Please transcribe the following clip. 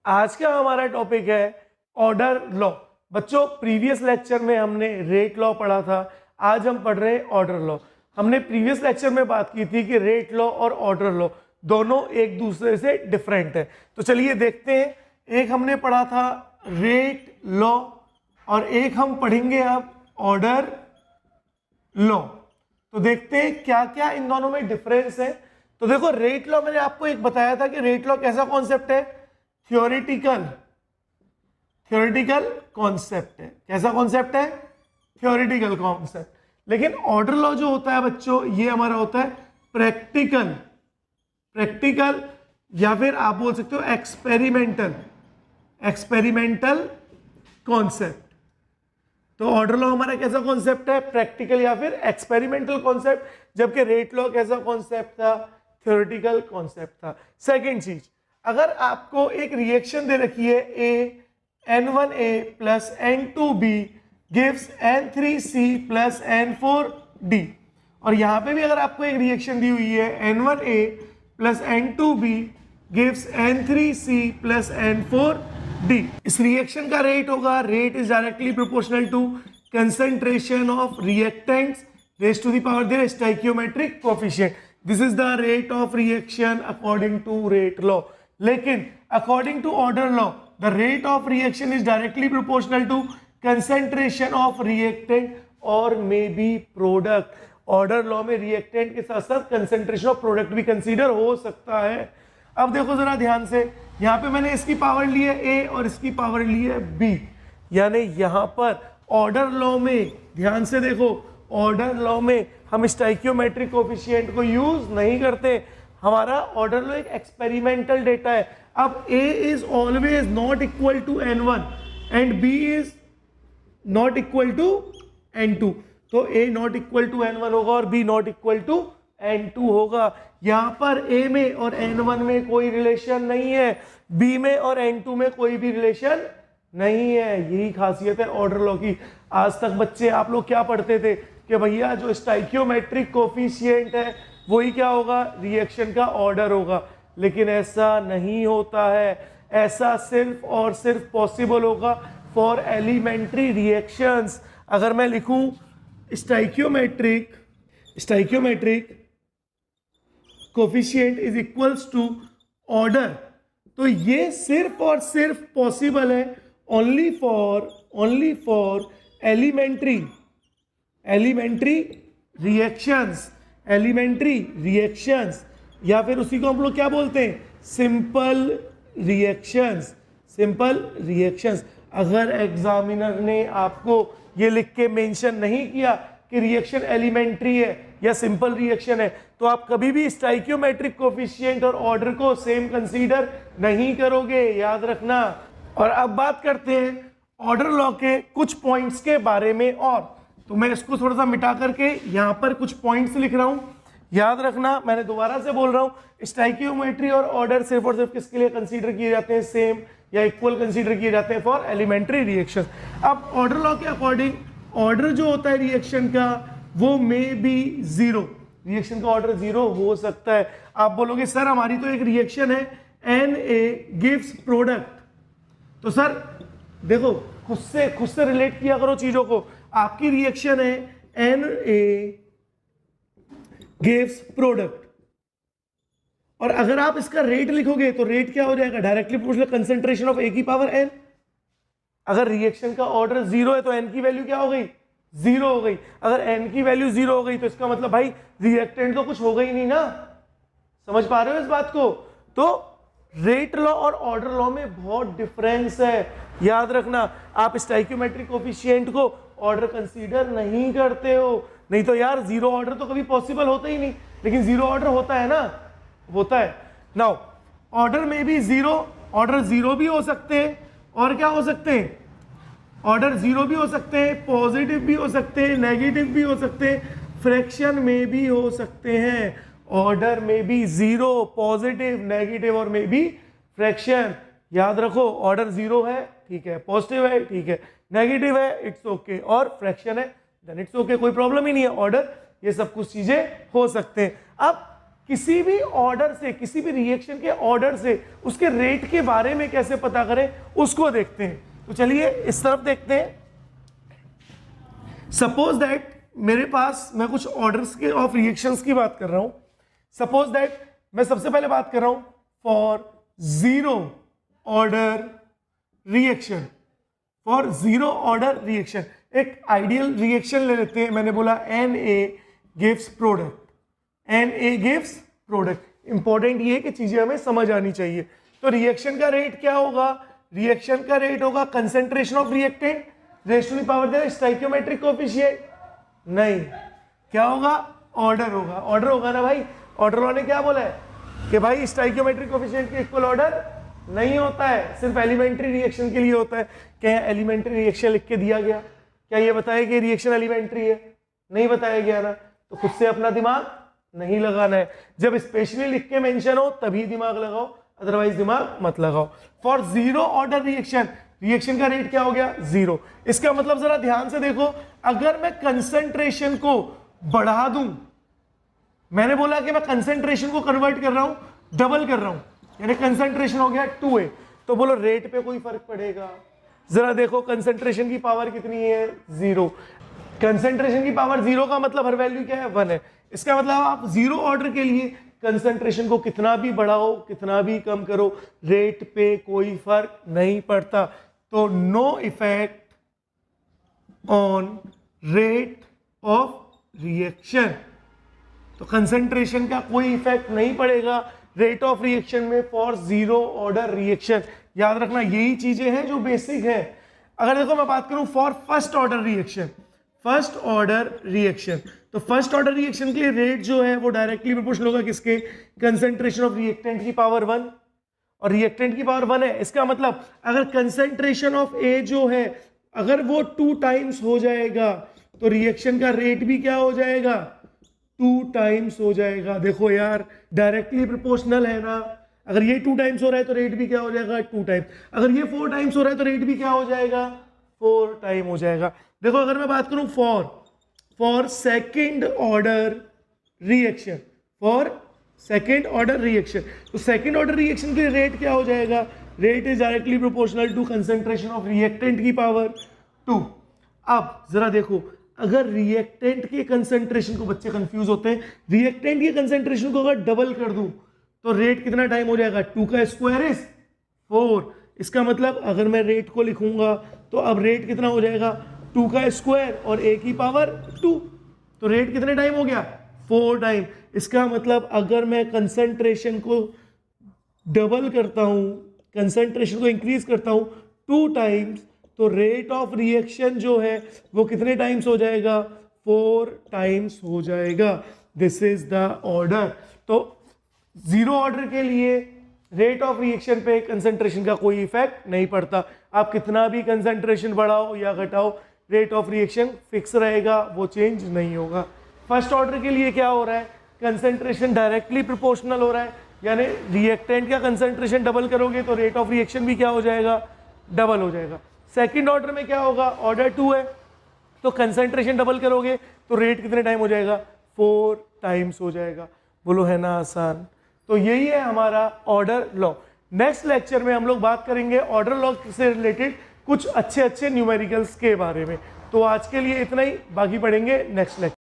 आज का हमारा टॉपिक है ऑर्डर लॉ। बच्चों, प्रीवियस लेक्चर में हमने रेट लॉ पढ़ा था, आज हम पढ़ रहे हैं ऑर्डर लॉ। हमने प्रीवियस लेक्चर में बात की थी कि रेट लॉ और ऑर्डर लॉ दोनों एक दूसरे से डिफरेंट है। तो चलिए देखते हैं, एक हमने पढ़ा था रेट लॉ और एक हम पढ़ेंगे अब ऑर्डर लॉ। तो देखते हैं क्या क्या इन दोनों में डिफरेंस है। तो देखो, रेट लॉ मैंने आपको एक बताया था कि रेट लॉ कैसा कॉन्सेप्ट है, थ्योरेटिकल कॉन्सेप्ट है। कैसा कॉन्सेप्ट है? Theoretical concept. लेकिन ऑर्डर लॉ जो होता है बच्चों, ये हमारा होता है प्रैक्टिकल या फिर आप बोल सकते हो एक्सपेरिमेंटल कॉन्सेप्ट। तो ऑर्डर लॉ हमारा कैसा कॉन्सेप्ट है? प्रैक्टिकल या फिर एक्सपेरिमेंटल कॉन्सेप्ट, जबकि रेट लॉ कैसा कॉन्सेप्ट था? थ्योरेटिकल कॉन्सेप्ट था। सेकेंड चीज, अगर आपको एक रिएक्शन दे रखी है ए N1A plus N2B gives N3C plus N4D, और यहां पे भी अगर आपको एक रिएक्शन दी हुई है N1A plus N2B gives N3C plus N4D, इस रिएक्शन का रेट होगा, rate is directly proportional to concentration of reactants raise to the power their stoichiometric coefficient. This is the rate of reaction according to rate law. लेकिन according to order law the rate of reaction is directly proportional to concentration of reactant और may be product। Order law में reactant के साथ साथ concentration of product भी consider हो सकता है। अब देखो जरा ध्यान से, यहां पे मैंने इसकी पावर ली है ए और इसकी पावर ली है बी, यानी यहां पर ऑर्डर लॉ में ध्यान से देखो, ऑर्डर लॉ में हम स्टोइकियोमेट्रिक कोएफिशिएंट को यूज नहीं करते। हमारा ऑर्डर लॉ एक एक्सपेरिमेंटल डेटा है। अब A is always not equal to N1 and B is not equal to N2, तो A not equal to N1 होगा और B not equal to N2 होगा। यहां पर A में और N1 में कोई रिलेशन नहीं है, B में और N2 में कोई भी रिलेशन नहीं है। यही खासियत है ऑर्डर लॉ की। आज तक बच्चे आप लोग क्या पढ़ते थे कि भैया जो स्टोइकियोमेट्रिक कोएफिशिएंट है वही क्या होगा? रिएक्शन का ऑर्डर होगा। लेकिन ऐसा नहीं होता है, ऐसा सिर्फ और सिर्फ पॉसिबल होगा फॉर एलिमेंट्री रिएक्शंस। अगर मैं लिखूं stoichiometric coefficient is equals to order, तो ये सिर्फ और सिर्फ पॉसिबल है ओनली फॉर एलिमेंट्री रिएक्शंस, या फिर उसी को हम लोग क्या बोलते हैं? Simple reactions. अगर एग्जामिनर ने आपको ये लिख के मेंशन नहीं किया कि रिएक्शन एलिमेंट्री है या सिंपल रिएक्शन है, तो आप कभी भी स्टोइकियोमेट्रिक कोएफिशिएंट और ऑर्डर को सेम कंसीडर नहीं करोगे, याद रखना। और अब बात करते हैं ऑर्डर लॉ के कुछ पॉइंट्स के बारे में। और तो मैं इसको थोड़ा सा मिटा करके यहां पर कुछ पॉइंट्स लिख रहा हूं, याद रखना। मैंने दोबारा से बोल रहा हूं, स्टोइकियोमेट्री और ऑर्डर सिर्फ और सिर्फ किसके लिए कंसीडर किए जाते हैं? सेम या इक्वल कंसीडर किए जाते हैं फॉर एलिमेंट्री रिएक्शंस। अब ऑर्डर लॉ के अकॉर्डिंग ऑर्डर जो होता है रिएक्शन का वो में बी जीरो, रिएक्शन का ऑर्डर जीरो हो सकता है। आप बोलोगे सर हमारी तो एक रिएक्शन है Na गिव्स प्रोडक्ट, तो सर देखो खुद से रिलेट किया करो चीजों को। आपकी रिएक्शन है Na गिव्स प्रोडक्ट, और अगर आप इसका रेट लिखोगे तो रेट क्या हो जाएगा? Directly proportional concentration of A की पावर n। अगर रिएक्शन का ऑर्डर जीरो है तो n की वैल्यू क्या हो गई? जीरो हो गई। अगर n की वैल्यू जीरो हो गई तो इसका मतलब भाई रिएक्टेंट तो कुछ होगा ही नहीं ना। समझ पा रहे हो इस बात को? तो रेट लॉ और ऑर्डर लॉ में बहुत डिफरेंस है, याद रखना। आप स्टोइकियोमेट्रिक कोएफिशिएंट को ऑर्डर कंसीडर नहीं करते हो, नहीं तो यार जीरो ऑर्डर तो कभी पॉसिबल होता ही नहीं, लेकिन जीरो ऑर्डर होता है ना, होता है। नाउ ऑर्डर में भी जीरो, ऑर्डर जीरो भी हो सकते हैं, और क्या हो सकते हैं? ऑर्डर जीरो भी हो सकते हैं, पॉजिटिव भी हो सकते हैं, नेगेटिव भी हो सकते हैं, फ्रैक्शन में भी हो सकते हैं। ऑर्डर में भी जीरो, पॉजिटिव, नेगेटिव और में भी फ्रैक्शन। याद रखो, ऑर्डर जीरो है ठीक है, पॉजिटिव है ठीक है, नेगेटिव है इट्स ओके, और फ्रैक्शन है देन इट्स ओके, कोई प्रॉब्लम ही नहीं है। ऑर्डर ये सब कुछ चीजें हो सकते हैं। अब किसी भी ऑर्डर से, किसी भी रिएक्शन के ऑर्डर से उसके रेट के बारे में कैसे पता करें उसको देखते हैं। तो चलिए इस तरफ देखते हैं। सपोज दैट मेरे पास, मैं कुछ ऑर्डर्स के ऑफ रिएक्शंस की बात कर रहा हूं। सपोज दैट मैं सबसे पहले बात कर रहा हूं for zero order reaction. For zero order reaction एक आइडियल रिएक्शन ले लेते हैं। मैंने बोला Na gives product, Na gives product. Important ये कि चीजें हमें समझ आनी चाहिए। तो रिएक्शन का रेट क्या होगा? रिएक्शन का रेट होगा concentration of reactant raise to the power their stoichiometric coefficient. नहीं, क्या होगा? ऑर्डर होगा। ऑर्डर होगा ना भाई। ऑर्डर वाले क्या बोला है कि भाई स्टोइकियोमेट्रिक कोएफिशिएंट के इक्वल ऑर्डर नहीं होता है, सिर्फ एलिमेंट्री रिएक्शन के लिए होता है। क्या एलिमेंट्री रिएक्शन लिख के दिया गया? क्या ये बताया कि रिएक्शन एलिमेंट्री है? नहीं बताया गया ना, तो खुद से अपना दिमाग नहीं लगाना है। जब स्पेशली लिख के मेंशन हो तभी दिमाग लगाओ, अदरवाइज दिमाग मत लगाओ। For zero order reaction, reaction का रेट क्या हो गया? जीरो। इसका मतलब जरा ध्यान से देखो, अगर मैं कंसंट्रेशन को बढ़ा दूं, मैंने बोला कि मैं कंसंट्रेशन को कन्वर्ट कर रहा हूं, डबल कर रहा हूं, यानी कंसंट्रेशन हो गया 2A, तो बोलो रेट पे कोई फर्क पड़ेगा? जरा देखो कंसंट्रेशन की पावर कितनी है? 0। कंसंट्रेशन की पावर 0 का मतलब हर वैल्यू क्या है? 1 है। इसका मतलब आप जीरो ऑर्डर के लिए कंसंट्रेशन को कितना भी बढ़ाओ, कितना भी कम करो, रेट पे कोई फर्क नहीं पड़ता। तो no effect on rate of reaction. तो कंसंट्रेशन का कोई इफेक्ट नहीं पड़ेगा रेट ऑफ रिएक्शन में फॉर जीरो ऑर्डर रिएक्शन। याद रखना यही चीजें हैं जो बेसिक है। अगर देखो मैं बात करूं for first order reaction, first order reaction, तो फर्स्ट ऑर्डर रिएक्शन के लिए रेट जो है वो डायरेक्टली प्रोपोर्शनल होगा किसके? कंसंट्रेशन ऑफ रिएक्टेंट की पावर 1, और रिएक्टेंट की पावर 1 है। इसका मतलब अगर कंसंट्रेशन ऑफ A जो है अगर वो 2 टाइम्स हो जाएगा तो रिएक्शन का रेट भी क्या हो जाएगा? 2 टाइम्स हो जाएगा। देखो यार डायरेक्टली प्रोपोर्शनल है ना। अगर ये 2 टाइम्स हो रहा है तो रेट भी क्या हो जाएगा? 2 टाइम्स। अगर ये 4 टाइम्स हो रहा है तो रेट भी क्या हो जाएगा? 4 टाइम हो जाएगा। देखो अगर मैं बात करूं for second order reaction, for second order reaction, तो सेकेंड ऑर्डर रिएक्शन के लिए रेट क्या हो जाएगा? Rate is directly proportional to concentration of reactant की पावर 2। अब जरा देखो, अगर रिएक्टेंट के कंसंट्रेशन को, बच्चे कंफ्यूज होते हैं, रिएक्टेंट के कंसंट्रेशन को अगर डबल कर दूं तो रेट कितना टाइम हो जाएगा? 2 का स्क्वायर इज 4। इसका मतलब अगर मैं रेट को लिखूंगा तो अब रेट कितना हो जाएगा? 2 का स्क्वायर और A की पावर 2, तो रेट कितने टाइम हो गया? 4 टाइम। इसका मतलब अगर मैं कंसंट्रेशन को डबल करता हूं, कंसंट्रेशन को इंक्रीज करता हूं 2 टाइम्स, तो रेट ऑफ रिएक्शन जो है वो कितने टाइम्स हो जाएगा? 4 टाइम्स हो जाएगा। This is the order. तो जीरो ऑर्डर के लिए रेट ऑफ रिएक्शन पे कंसंट्रेशन का कोई इफेक्ट नहीं पड़ता। आप कितना भी कंसंट्रेशन बढ़ाओ या घटाओ, रेट ऑफ रिएक्शन फिक्स रहेगा, वो चेंज नहीं होगा। फर्स्ट ऑर्डर के लिए क्या हो रहा है? कंसंट्रेशन डायरेक्टली प्रोपोर्शनल हो रहा है, यानी रिएक्टेंट का कंसंट्रेशन डबल करोगे तो रेट ऑफ रिएक्शन भी क्या हो जाएगा? डबल हो जाएगा। सेकंड ऑर्डर में क्या होगा? ऑर्डर 2 है, तो कंसंट्रेशन डबल करोगे तो रेट कितने टाइम हो जाएगा? 4 टाइम्स हो जाएगा। बोलो है ना आसान? तो यही है हमारा ऑर्डर लॉ। नेक्स्ट लेक्चर में हम लोग बात करेंगे ऑर्डर लॉ से रिलेटेड कुछ अच्छे न्यूमेरिकल्स के बारे में। तो आज के लिए इतना ही, बाकी पढ़ेंगे नेक्स्ट लेक्चर।